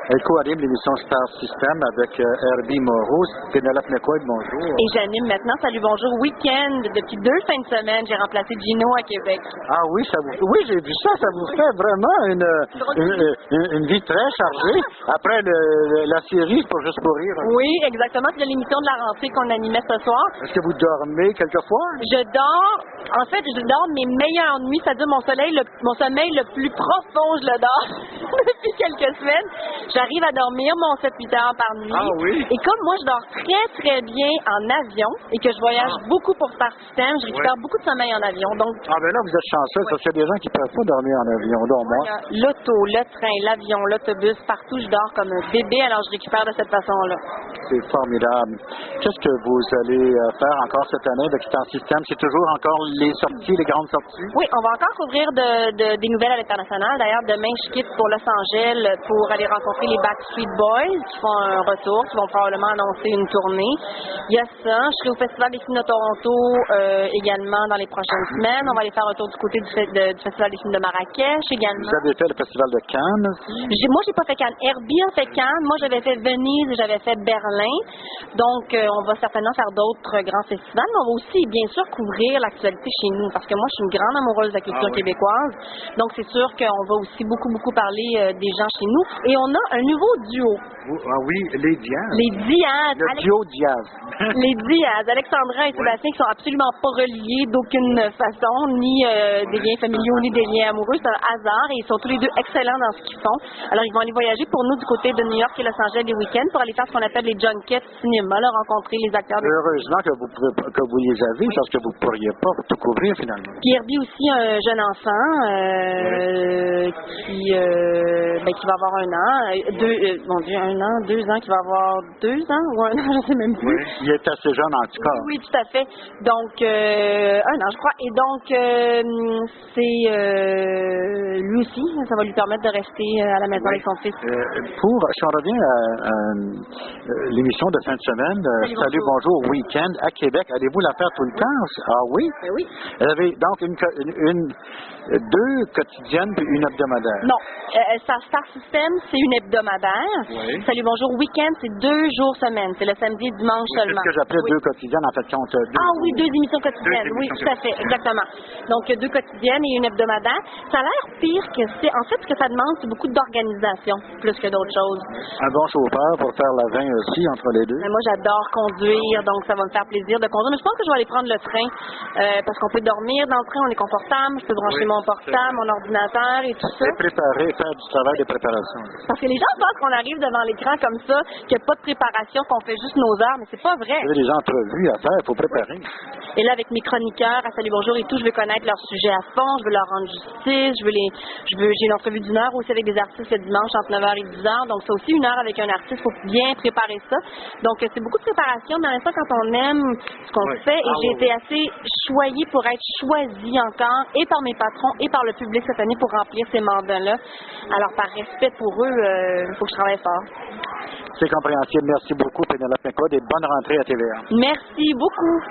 Elle co-anime l'émission Star System avec Herbie Moreau. Pénélope McQuaid, bonjour. Et j'anime maintenant Salut Bonjour Week-end. Depuis 2 fins de semaine, j'ai remplacé Gino à Québec. Ah oui, oui, j'ai vu ça. Ça vous fait vraiment une vie très chargée. Après la série, c'est pas juste pour rire. Oui, exactement. C'est l'émission de la rentrée qu'on animait ce soir. Est-ce que vous dormez quelquefois? Je dors. En fait, je dors mes meilleures nuits, c'est-à-dire mon sommeil le plus profond, je le dors depuis quelques semaines. J'arrive à dormir mon 7-8 heures par nuit. Ah oui? Et comme moi, je dors très, très bien en avion et que je voyage beaucoup pour Star System, je récupère beaucoup de sommeil en avion. Donc, ben là, vous êtes chanceux, parce qu'il y a des gens qui ne peuvent pas dormir en avion, dont moi. L'auto, le train, l'avion, l'autobus, partout, je dors comme un bébé, alors je récupère de cette façon-là. C'est formidable. Qu'est-ce que vous allez faire encore cette année avec Star System? C'est toujours encore les sorties, les grandes sorties? Oui, on va encore couvrir des nouvelles à l'international. D'ailleurs, demain, je quitte pour Los Angeles pour aller rencontrer les Backstreet Boys qui font un retour, qui vont probablement annoncer une tournée. Il y a ça. Je serai au Festival des films de Toronto également dans les prochaines semaines. On va aller faire un tour du côté du Festival des films de Marrakech également. Vous avez fait le Festival de Cannes aussi? Moi, j'ai pas fait Cannes. Herbie a fait Cannes. Moi, j'avais fait Venise et j'avais fait Berlin. Donc, on va certainement faire d'autres grands festivals, mais on va aussi, bien sûr, couvrir l'actualité chez nous, parce que moi, je suis une grande amoureuse de la culture québécoise. Donc, c'est sûr qu'on va aussi beaucoup parler des gens chez nous. Et on a un nouveau duo. Ah oui, les Diaz. Les Diaz. Le duo Diaz. Les Diaz. Alexandra et Sébastien qui sont absolument pas reliés d'aucune façon, ni des liens familiaux, ni des liens amoureux. C'est un hasard et ils sont tous les deux excellents dans ce qu'ils font. Alors, ils vont aller voyager pour nous du côté de New York et Los Angeles les week-ends pour aller faire ce qu'on appelle les junkets cinéma, là, rencontrer les acteurs. Heureusement que vous les avez, parce que vous ne pourriez pas tout couvrir finalement. Puis Herbie aussi, un jeune enfant qui va avoir 1 an, 1 an, 2 ans, qui va avoir 2 ans ou 1 an, je sais même plus. Oui, il est assez jeune en tout cas. Oui, tout à fait. Donc, 1 an, je crois. Et donc, c'est lui aussi, ça va lui permettre de rester à la maison avec son fils. Si on revient à l'émission de fin de semaine, Salut Bonjour Week-end à Québec, allez-vous la faire tout le temps? Ah oui? Oui. Vous avez donc 2 quotidiennes puis une hebdomadaire. Non. Star System, c'est une hebdomadaire. Oui. Salut Bonjour Week-end, c'est 2 jours semaine. C'est le samedi et dimanche seulement. C'est ce que j'appelais 2 quotidiennes, en fait, compte 2. Ah oui, 2 émissions quotidiennes. Oui, tout à fait, exactement. Donc, 2 quotidiennes et une hebdomadaire. Ça a l'air pire que c'est. En fait, ce que ça demande, c'est beaucoup d'organisation, plus que d'autres choses. Un bon chauffeur pour faire la 20 aussi, entre les deux. Mais moi, j'adore conduire, donc ça va me faire plaisir de conduire. Mais je pense que je vais aller prendre le train, parce qu'on peut dormir dans le train, on est confortable, je peux brancher mon portable, mon ordinateur et tout ça. Et préparer, faire du travail de préparation. Parce que les gens pensent qu'on arrive devant l'écran comme ça, qu'il n'y a pas de préparation, qu'on fait juste nos heures, mais c'est pas vrai. Vous avez des entrevues à faire, il faut préparer. Et là, avec mes chroniqueurs à Salut Bonjour et tout, je veux connaître leur sujet à fond, je veux leur rendre justice, j'ai une entrevue d'1 heure aussi avec des artistes le dimanche entre 9h et 10h, donc c'est aussi 1 heure avec un artiste, il faut bien préparer ça. Donc c'est beaucoup de préparation, mais en même temps, quand on aime ce qu'on fait, et j'ai été assez choyée pour être choisie encore, et par mes patrons, et par le public cette année pour remplir ces mandats-là. Alors, par respect pour eux, il faut que je travaille fort. C'est compréhensible. Merci beaucoup, Pénélope McQuaid, et bonne rentrée à TVA. Merci beaucoup.